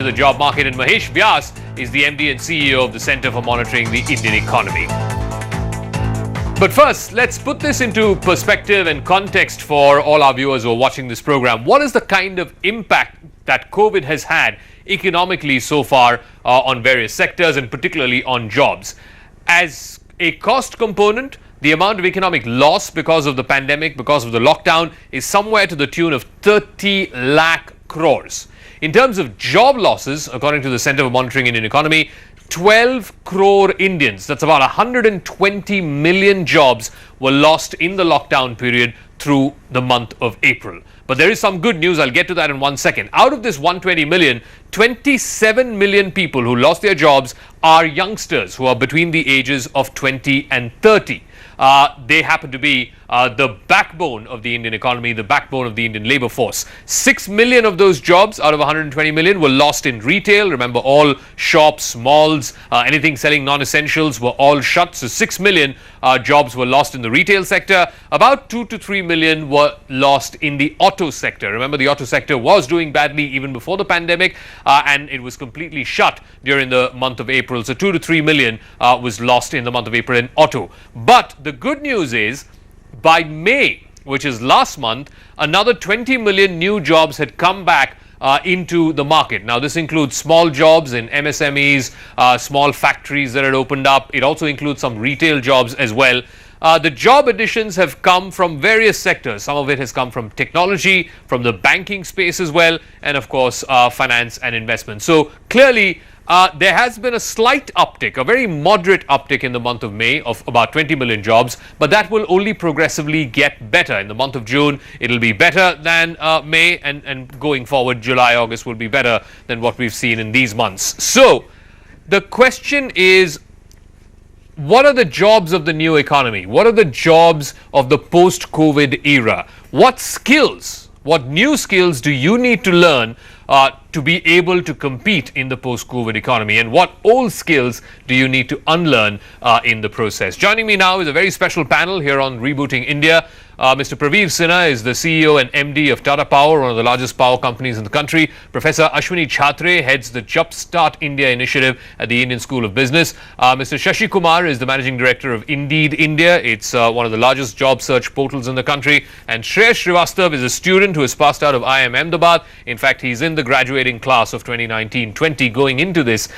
The job market, and Mahesh Vyas is the MD and CEO of the Centre for Monitoring the Indian Economy. But first, let's put this into perspective and context for all our viewers who are watching this program. What is the kind of impact that COVID has had economically so far on various sectors and particularly on jobs? As a cost component, the amount of economic loss because of the pandemic, because of the lockdown, is somewhere to the tune of 30 lakh crores. In terms of job losses, according to the Centre for Monitoring Indian Economy, 12 crore Indians, that's about 120 million jobs, were lost in the lockdown period through the month of April. But there is some good news. I'll get to that in 1 second. Out of this 120 million, 27 million people who lost their jobs are youngsters who are between the ages of 20 and 30. They happen to be the backbone of the Indian economy, the backbone of the Indian labor force. 6 million of those jobs out of 120 million were lost in retail. Remember, all shops, malls, anything selling non-essentials were all shut. So 6 million jobs were lost in the retail sector. About 2 to 3 million were lost in the auto sector. Remember, the auto sector was doing badly even before the pandemic, and it was completely shut during the month of April. So 2 to 3 million was lost in the month of April in auto. But the good news is, by May, which is last month, another 20 million new jobs had come back into the market. Now, this includes small jobs in MSMEs, small factories that had opened up. It also includes some retail jobs as well. The job additions have come from various sectors. Some of it has come from technology, from the banking space as well, and of course, finance and investment. So clearly, there has been a slight uptick, a very moderate uptick in the month of May of about 20 million jobs, but that will only progressively get better. In the month of June, it'll be better than May, and going forward, July, August will be better than what we've seen in these months. So the question is, what are the jobs of the new economy? What are the jobs of the post-COVID era? What skills, what new skills do you need to learn to be able to compete in the post-COVID economy? And what old skills do you need to unlearn in the process? Joining me now is a very special panel here on Rebooting India. Mr. Praveer Sinha is the CEO and MD of Tata Power, one of the largest power companies in the country. Professor Ashwini Chhatre heads the Jumpstart India initiative at the Indian School of Business. Mr. Shashi Kumar is the managing director of Indeed India. It's one of the largest job search portals in the country. And Shreya Srivastav is a student who has passed out of IIM Ahmedabad. In fact, he's in the graduating class of 2019-20 going into this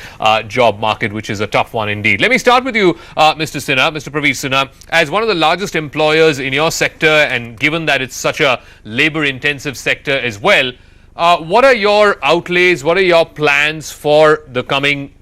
job market, which is a tough one indeed. Let me start with you, Mr. Sinha, Mr. Praveer Sinha. As one of the largest employers in your sector, and given that it's such a labor-intensive sector as well, what are your outlays, what are your plans for the coming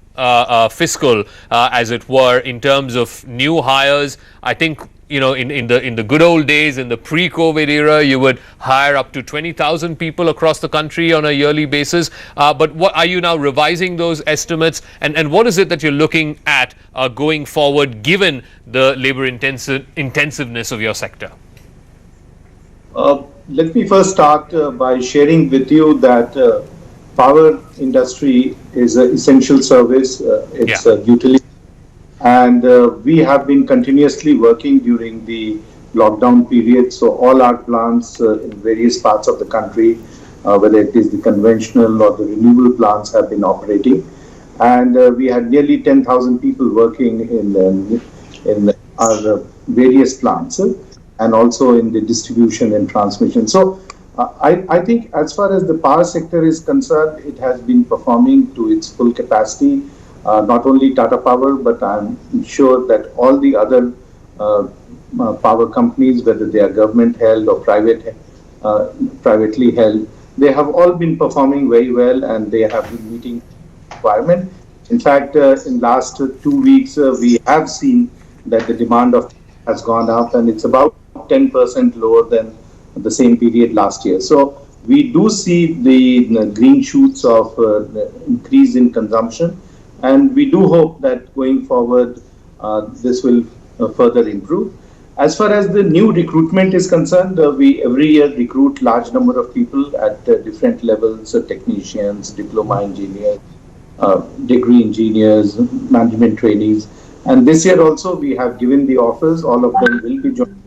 fiscal, as it were, in terms of new hires? I think, you know, in the good old days, in the pre-COVID era, you would hire up to 20,000 people across the country on a yearly basis. But what are you now revising those estimates? And what is it that you're looking at going forward, given the labor intensiveness of your sector? Let me first start by sharing with you that power industry is an essential service. It's a utility. And we have been continuously working during the lockdown period. So all our plants in various parts of the country, whether it is the conventional or the renewable plants, have been operating. And we had nearly 10,000 people working in our various plants, and also in the distribution and transmission. So I think as far as the power sector is concerned, it has been performing to its full capacity. Not only Tata Power, but I'm sure that all the other power companies, whether they are government held or privately held, they have all been performing very well, and they have been meeting requirement. In fact, in last 2 weeks, we have seen that the demand has gone up, and it's about 10% lower than the same period last year. So we do see the green shoots of increase in consumption, and we do hope that going forward this will further improve. As far as the new recruitment is concerned, we every year recruit large number of people at different levels, technicians, diploma engineers, degree engineers, management trainees. And this year also we have given the offers. All of them will be joining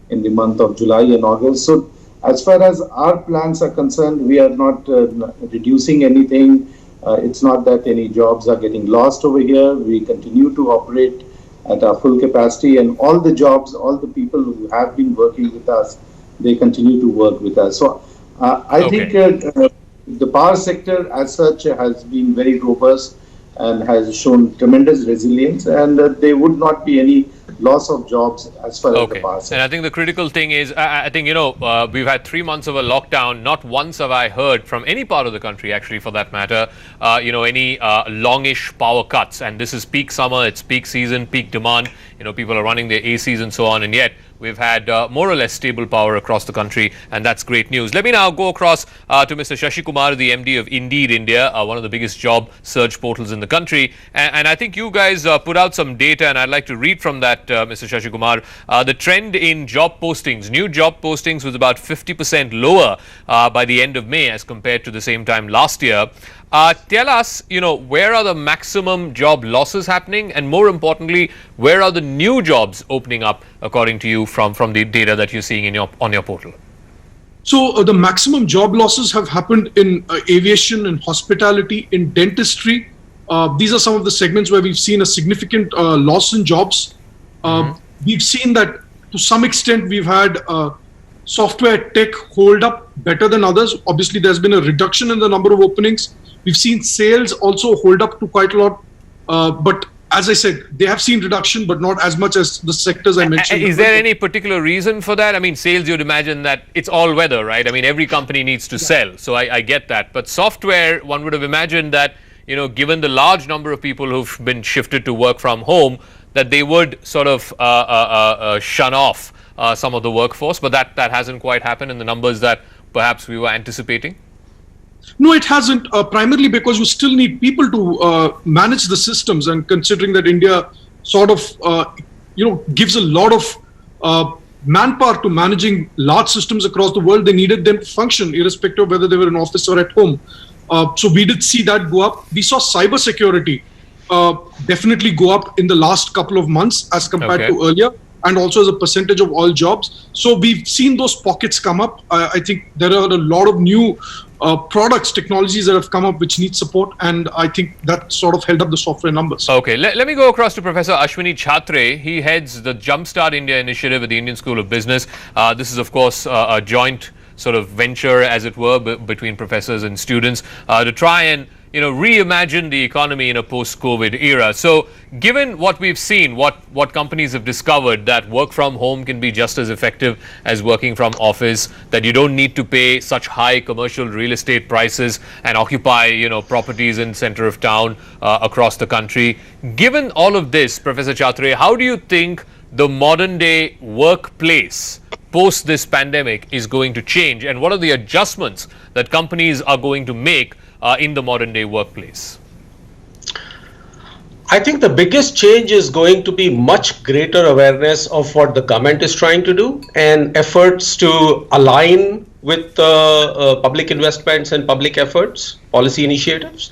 in the month of July and August. So as far as our plans are concerned, we are not reducing anything. It's not that any jobs are getting lost over here. We continue to operate at our full capacity, and all the jobs, all the people who have been working with us, they continue to work with us. So I think the power sector as such has been very robust and has shown tremendous resilience, and there would not be any loss of jobs as far as the power sector. And I think the critical thing is, I think, we've had 3 months of a lockdown. Not once have I heard from any part of the country, actually, for that matter, any longish power cuts. And this is peak summer, it's peak season, peak demand. People are running their ACs and so on. And yet, we've had more or less stable power across the country, and that's great news. Let me now go across to Mr. Shashi Kumar, the MD of Indeed India, one of the biggest job search portals in the country. And I think you guys put out some data, and I'd like to read from that, Mr. Shashi Kumar. The trend in job postings, new job postings was about 50% lower by the end of May as compared to the same time last year. Tell us, where are the maximum job losses happening, and more importantly, where are the new jobs opening up, according to you, from the data that you're seeing on your portal? So the maximum job losses have happened in aviation, in hospitality, in dentistry. These are some of the segments where we've seen a significant loss in jobs. We've seen that to some extent we've had software tech hold up better than others. Obviously, there's been a reduction in the number of openings. We've seen sales also hold up to quite a lot. But as I said, they have seen reduction, but not as much as the sectors I mentioned. Is there any particular reason for that? I mean, sales, you'd imagine that it's all weather, right? I mean, every company needs to sell. So I get that. But software, one would have imagined that, given the large number of people who've been shifted to work from home, that they would sort of shun off some of the workforce. But that hasn't quite happened in the numbers that perhaps we were anticipating. No, it hasn't, primarily because you still need people to manage the systems, and considering that India sort of, gives a lot of manpower to managing large systems across the world, they needed them to function irrespective of whether they were in office or at home. So we did see that go up. We saw cybersecurity definitely go up in the last couple of months as compared to earlier, and also as a percentage of all jobs. So we've seen those pockets come up. I think there are a lot of new products, technologies that have come up which need support, and I think that sort of held up the software numbers. Okay, let me go across to Professor Ashwini Chhatre. He heads the Jumpstart India initiative at the Indian School of Business. This is, of course, a joint sort of venture, as it were, between professors and students to try and reimagine the economy in a post-COVID era. So given what we've seen, what companies have discovered, that work from home can be just as effective as working from office, that you don't need to pay such high commercial real estate prices and occupy properties in center of town across the country. Given all of this, Professor Chhatre, how do you think the modern day workplace post this pandemic is going to change, and what are the adjustments that companies are going to make in the modern day workplace? I think the biggest change is going to be much greater awareness of what the government is trying to do, and efforts to align with public investments and public efforts, policy initiatives.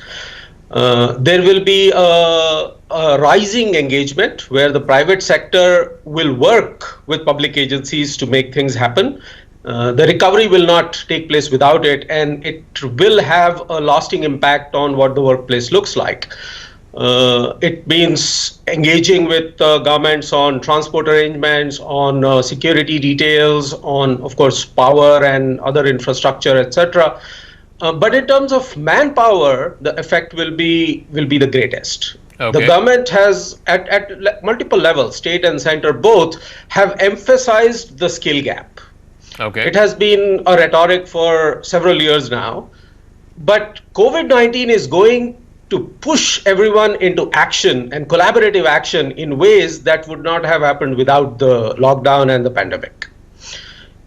There will be a rising engagement where the private sector will work with public agencies to make things happen. The recovery will not take place without it, and it will have a lasting impact on what the workplace looks like. It means engaging with governments on transport arrangements, on security details, on, of course, power and other infrastructure, etc. But in terms of manpower, the effect will be the greatest. Okay. The government has, at multiple levels, state and center both, have emphasized the skill gap. Okay. It has been a rhetoric for several years now, but COVID-19 is going to push everyone into action and collaborative action in ways that would not have happened without the lockdown and the pandemic.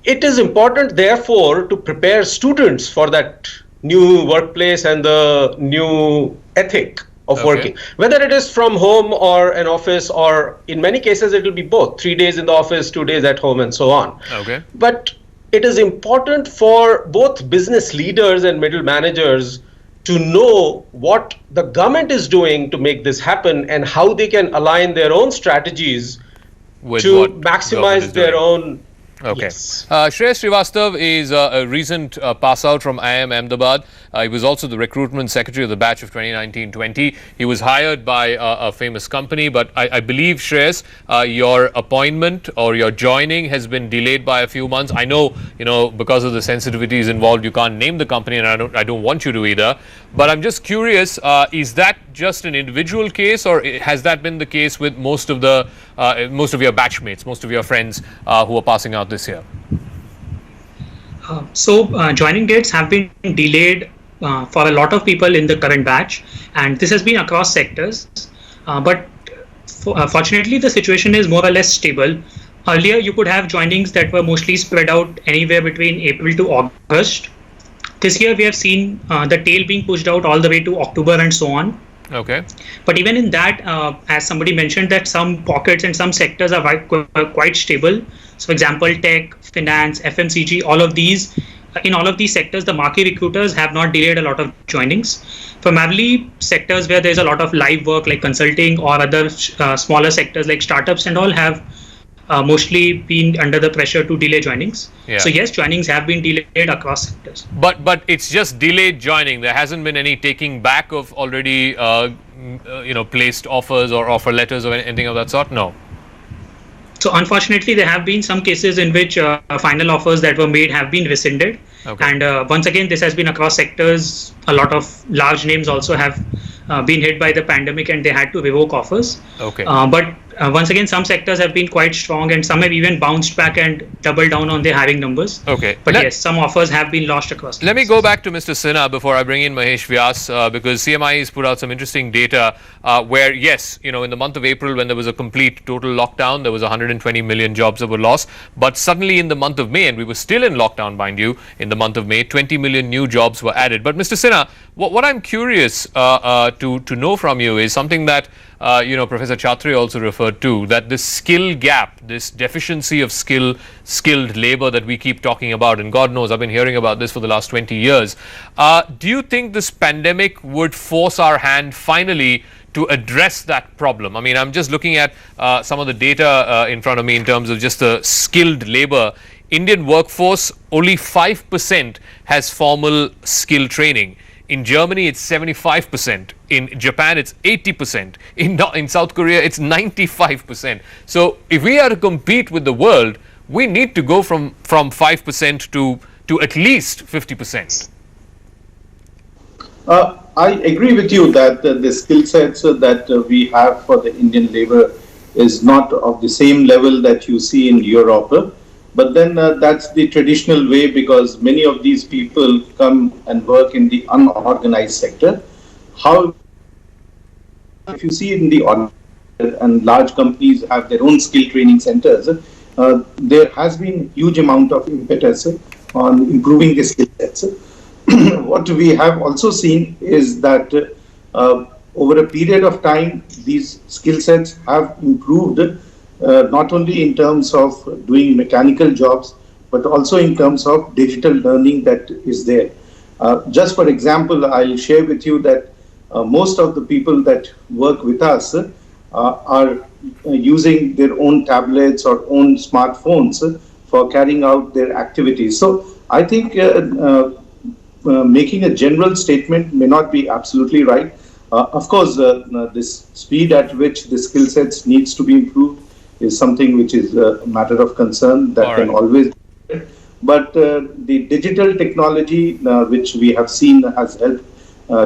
It is important, therefore, to prepare students for that new workplace and the new ethic of working, whether it is from home or an office, or in many cases it will be both, 3 days in the office, 2 days at home, and so on. Okay. But it is important for both business leaders and middle managers to know what the government is doing to make this happen, and how they can align their own strategies with to maximize their own Okay. Yes. Shreyas Srivastav is a recent pass out from IIM Ahmedabad. He was also the recruitment secretary of the batch of 2019-20. He was hired by a famous company, but I believe, Shreyas, your appointment or your joining has been delayed by a few months. I know, because of the sensitivities involved, you can't name the company, and I don't want you to either. But I'm just curious, is that just an individual case, or has that been the case with most of your batchmates, most of your friends who are passing out this year? Joining dates have been delayed for a lot of people in the current batch, and this has been across sectors. But fortunately, the situation is more or less stable. Earlier, you could have joinings that were mostly spread out anywhere between April to August. This year, we have seen the tail being pushed out all the way to October and so on. Okay. But even in that, as somebody mentioned, that some pockets and some sectors are quite stable. So, for example, tech, finance, FMCG, all of these, in all of these sectors, the marquee recruiters have not delayed a lot of joinings. Primarily sectors where there's a lot of live work like consulting or other smaller sectors like startups and all have mostly been under the pressure to delay joinings. Yeah. So yes, joinings have been delayed across sectors. But it's just delayed joining. There hasn't been any taking back of already placed offers or offer letters or anything of that sort. No. So unfortunately, there have been some cases in which final offers that were made have been rescinded. Okay. And once again, this has been across sectors. A lot of large names also have been hit by the pandemic and they had to revoke offers. Okay. But once again, some sectors have been quite strong and some have even bounced back and doubled down on their hiring numbers. Okay. But yes, some offers have been lost across. Let me go back to Mr. Sinha before I bring in Mahesh Vyas, because CMI has put out some interesting data where, yes, in the month of April when there was a complete total lockdown, there was 120 million jobs that were lost. But suddenly in the month of May, and we were still in lockdown, mind you, in the month of May, 20 million new jobs were added. But Mr. Sinha, what I'm curious to know from you is something that Professor Chhatri also referred to, that this skill gap, this deficiency of skilled labor that we keep talking about, and God knows I've been hearing about this for the last 20 years. Do you think this pandemic would force our hand finally to address that problem? I mean, I'm just looking at some of the data in front of me in terms of just the skilled labor. Indian workforce, only 5% has formal skill training. In Germany, it's 75%. In Japan, it's 80%. In South Korea, it's 95%. So if we are to compete with the world, we need to go from 5% to at least 50%. I agree with you that the skill sets that we have for the Indian labor is not of the same level that you see in Europe. But then that's the traditional way, because many of these people come and work in the unorganized sector. How, if you see in the organized and large companies have their own skill training centers, there has been huge amount of impetus on improving the skill sets. What we have also seen is that over a period of time, these skill sets have improved. Not only in terms of doing mechanical jobs, but also in terms of digital learning that is there. Just for example, I'll share with you that most of the people that work with us are using their own tablets or own smartphones for carrying out their activities. So I think making a general statement may not be absolutely right. Of course, this speed at which the skill sets needs to be improved is something which is a matter of concern that can always be. But the digital technology which we have seen has helped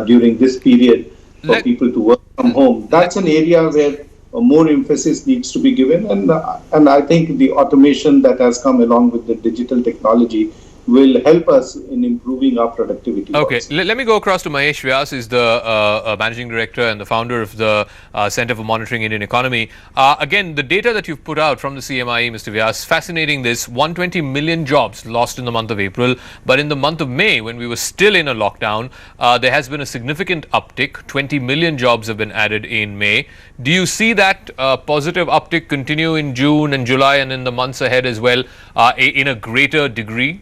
during this period for people to work from home. That's an area where more emphasis needs to be given, and I think the automation that has come along with the digital technology will help us in improving our productivity. Okay, let me go across to Mahesh Vyas, who's the Managing Director and the founder of the Center for Monitoring Indian Economy. Again, the data that you've put out from the CMIE, Mr. Vyas, fascinating this, 120 million jobs lost in the month of April, but in the month of May, when we were still in a lockdown, there has been a significant uptick. 20 million jobs have been added in May. Do you see that positive uptick continue in June and July and in the months ahead as well in a greater degree?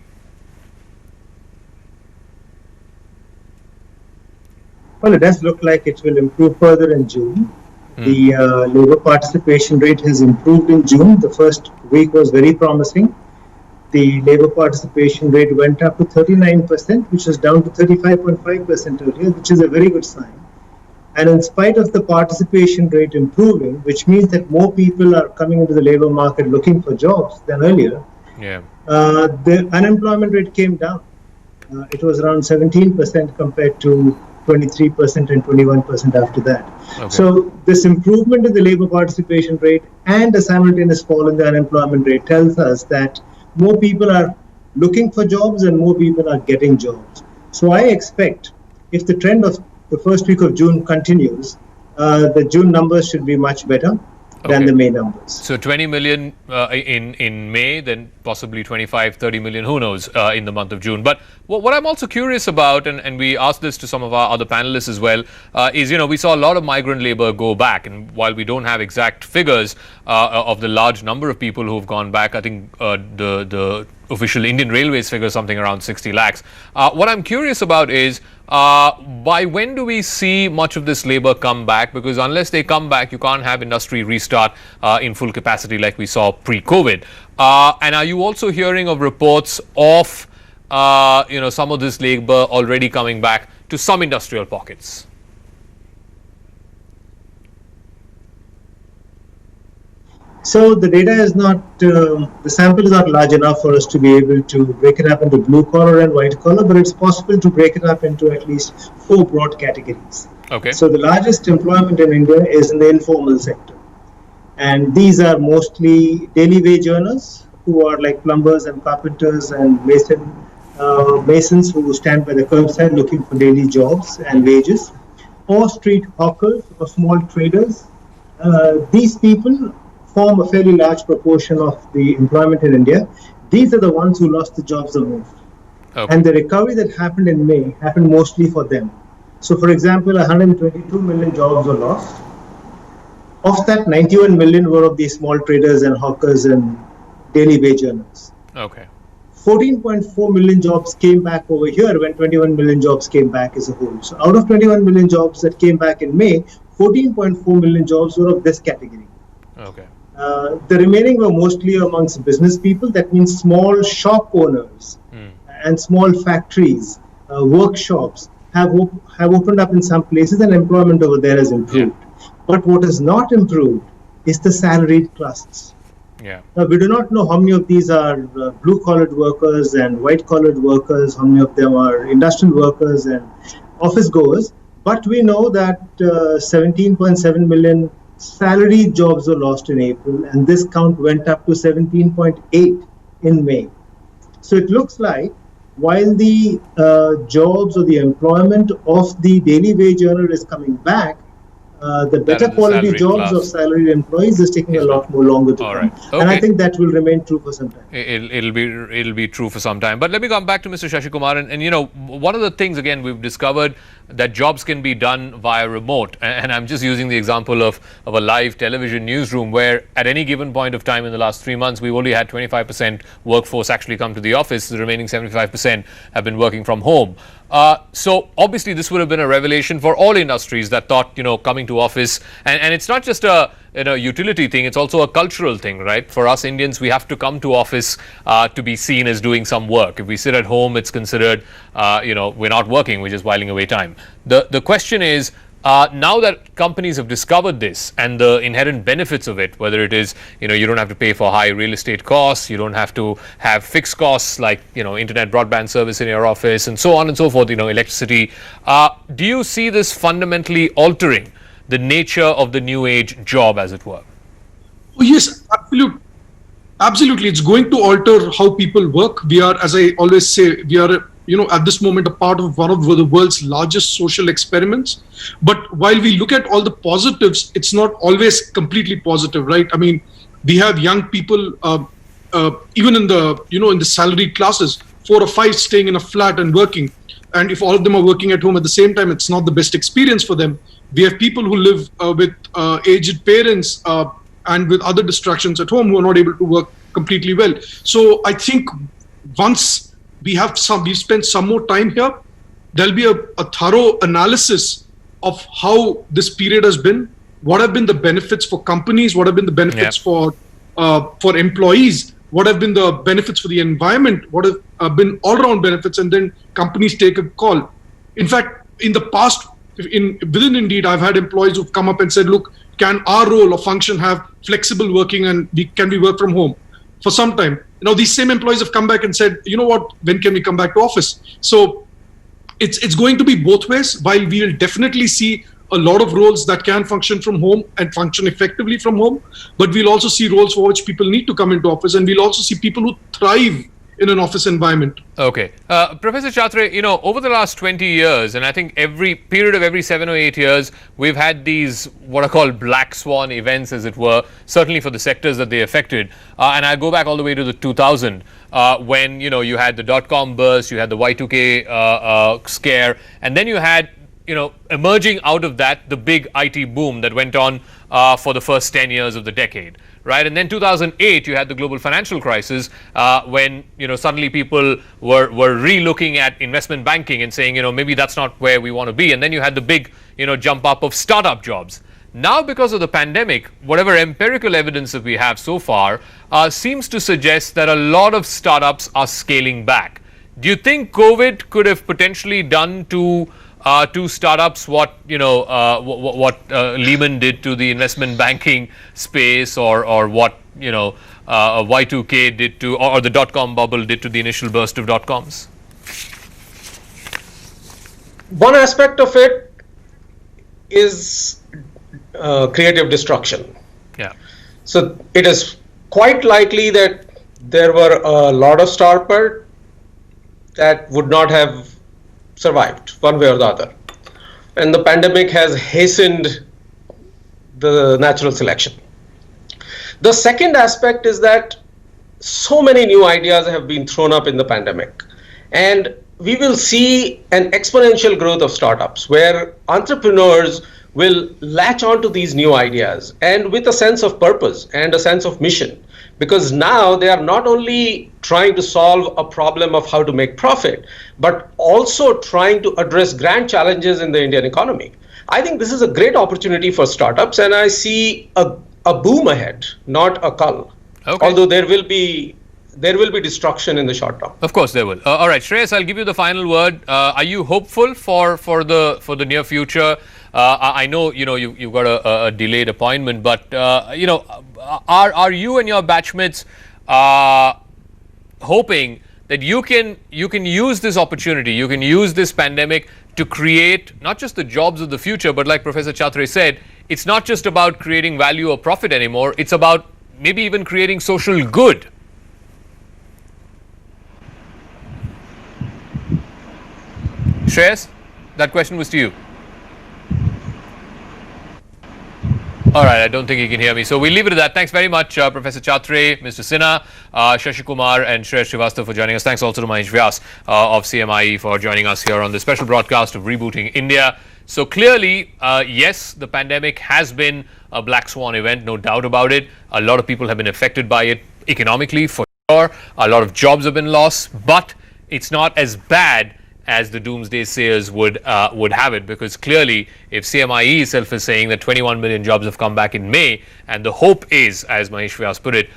Well, it does look like it will improve further in June. The labor participation rate has improved in June. The first week was very promising. the labor participation rate went up to 39%, which was down to 35.5% earlier, which is a very good sign. And in spite of the participation rate improving, which means that more people are coming into the labor market looking for jobs than earlier, the unemployment rate came down. It was around 17% compared to 23% and 21% after that. Okay. So this improvement in the labor participation rate and a simultaneous fall in the unemployment rate tells us that more people are looking for jobs and more people are getting jobs. So I expect if the trend of the first week of June continues, the June numbers should be much better than the May numbers. So 20 million in May, then possibly 25, 30 million, who knows, in the month of June. But what I'm also curious about, and we asked this to some of our other panelists as well, is, we saw a lot of migrant labor go back. And while we don't have exact figures of the large number of people who've gone back, I think the official Indian Railways figure something around 60 lakhs. What I'm curious about is, by when do we see much of this labor come back? Because unless they come back, you can't have industry restart in full capacity like we saw pre-COVID. And are you also hearing of reports of, some of this labor already coming back to some industrial pockets? So the data is not, the sample is not large enough for us to be able to break it up into blue collar and white collar, but it's possible to break it up into at least 4 broad categories. Okay. So the largest employment in India is in the informal sector. And these are mostly daily wage earners who are like plumbers and carpenters and masons who stand by the curbside looking for daily jobs and wages, or street hawkers or small traders. These people form a fairly large proportion of the employment in India. These are the ones who lost the jobs the most. Okay. And the recovery that happened in May happened mostly for them. So for example, 122 million jobs were lost. Of that, 91 million were of these small traders and hawkers and daily wage earners. Okay. 14.4 million jobs came back over here when 21 million jobs came back as a whole. So out of 21 million jobs that came back in May, 14.4 million jobs were of this category. Okay. The remaining were mostly amongst business people. That means small shop owners and small factories, workshops have opened up in some places, and employment over there has improved. Yeah. But what has not improved is the salaried classes. Yeah. Now, we do not know how many of these are blue-collared workers and white-collared workers, how many of them are industrial workers and office goers, but we know that 17.7 million salaried jobs were lost in April, and this count went up to 17.8 in May. So it looks like while the jobs or the employment of the daily wage earner is coming back, the better quality jobs of salaried employees is taking a lot more longer to come. Okay. And I think that will remain true for some time. It'll be true for some time. But let me come back to Mr. Shashikumar. And one of the things, again, we've discovered that jobs can be done via remote. And I'm just using the example of a live television newsroom where at any given point of time in the last 3 months, we've only had 25% workforce actually come to the office. The remaining 75% have been working from home. So obviously this would have been a revelation for all industries that thought, coming to office, and it's not just a utility thing, it's also a cultural thing, right? For us Indians, we have to come to office to be seen as doing some work. If we sit at home, it's considered, we're not working, we're just whiling away time. The question is, now that companies have discovered this and the inherent benefits of it, whether it is, you don't have to pay for high real estate costs, you don't have to have fixed costs like, internet broadband service in your office and so on and so forth, electricity. Do you see this fundamentally altering the nature of the new age job, as it were? Oh, yes, absolutely. It's going to alter how people work. We are, as I always say, we are at this moment a part of one of the world's largest social experiments. But while we look at all the positives, it's not always completely positive, right? I mean, we have young people, even in the, in the salaried classes, 4 or 5 staying in a flat and working. And if all of them are working at home at the same time, it's not the best experience for them. We have people who live with aged parents and with other distractions at home who are not able to work completely well. So I think once we've spent some more time here, there'll be a thorough analysis of how this period has been, what have been the benefits for companies, what have been the benefits for employees, what have been the benefits for the environment, what have been all-round benefits, and then companies take a call. In fact, in the past, within Indeed, I've had employees who've come up and said, look, can our role or function have flexible working and can we work from home for some time? These same employees have come back and said, you know what, when can we come back to office? So it's going to be both ways. While we will definitely see a lot of roles that can function from home and function effectively from home, but we'll also see roles for which people need to come into office, and we'll also see people who thrive in an office environment. Okay. Professor Chhatre, over the last 20 years, and I think every 7 or 8 years, we've had these what are called black swan events, as it were, certainly for the sectors that they affected. And I go back all the way to the 2000, when, you had the dot-com burst, you had the Y2K scare, and then you had emerging out of that, the big IT boom that went on for the first 10 years of the decade, right? And then 2008, you had the global financial crisis, when, suddenly people were re-looking at investment banking and saying, maybe that's not where we want to be. And then you had the big, jump up of startup jobs. Now, because of the pandemic, whatever empirical evidence that we have so far seems to suggest that a lot of startups are scaling back. Do you think COVID could have potentially done to startups what Lehman did to the investment banking space, or what Y2K did to, or the dot-com bubble did to the initial burst of dot-coms? One aspect of it is creative destruction. Yeah. So it is quite likely that there were a lot of startups that would not have survived one way or the other, and the pandemic has hastened the natural selection. The second aspect is that so many new ideas have been thrown up in the pandemic, and we will see an exponential growth of startups where entrepreneurs will latch onto these new ideas and with a sense of purpose and a sense of mission, because now they are not only trying to solve a problem of how to make profit, but also trying to address grand challenges in the Indian economy. I think this is a great opportunity for startups, and I see a boom ahead, not a cull. Okay. Although there will be destruction in the short term. Of course there will. All right, Shreyas, I'll give you the final word. Are you hopeful for the near future? I know you've got a delayed appointment, but are you and your batchmates hoping that you can use this opportunity, you can use this pandemic to create not just the jobs of the future, but like Professor Chhatre said, it's not just about creating value or profit anymore, it's about maybe even creating social good? Shreyas, that question was to you. All right, I don't think you can hear me. So we'll leave it at that. Thanks very much, Professor Chhatre, Mr. Sinha, Shashi Kumar, and Shreyas Srivastava for joining us. Thanks also to Mahesh Vyas of CMIE for joining us here on the special broadcast of Rebooting India. So clearly, yes, the pandemic has been a black swan event, no doubt about it. A lot of people have been affected by it economically, for sure. A lot of jobs have been lost, but it's not as bad as the doomsday sayers would have it, because clearly if CMIE itself is saying that 21 million jobs have come back in May, and the hope is, as Mahesh Vyas put it,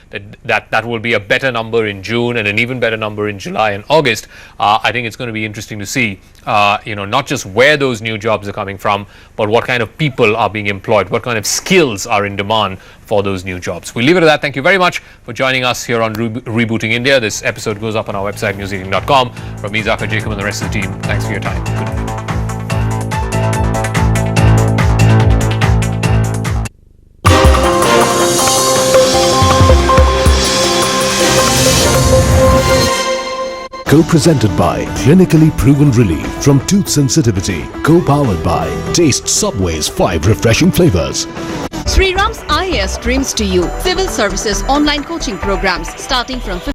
that will be a better number in June and an even better number in July and August, I think it's going to be interesting to see not just where those new jobs are coming from, but what kind of people are being employed, what kind of skills are in demand for those new jobs. We'll leave it at that. Thank you very much for joining us here on Rebooting India. This episode goes up on our website, news18.com. From me, Zakir Jacob, and the rest of the team, thanks for your time. Good night. Co-presented by clinically proven relief from tooth sensitivity. Co-powered by Taste Subway's 5 refreshing flavors. Sriram's IAS dreams to you. Civil Services online coaching programs starting from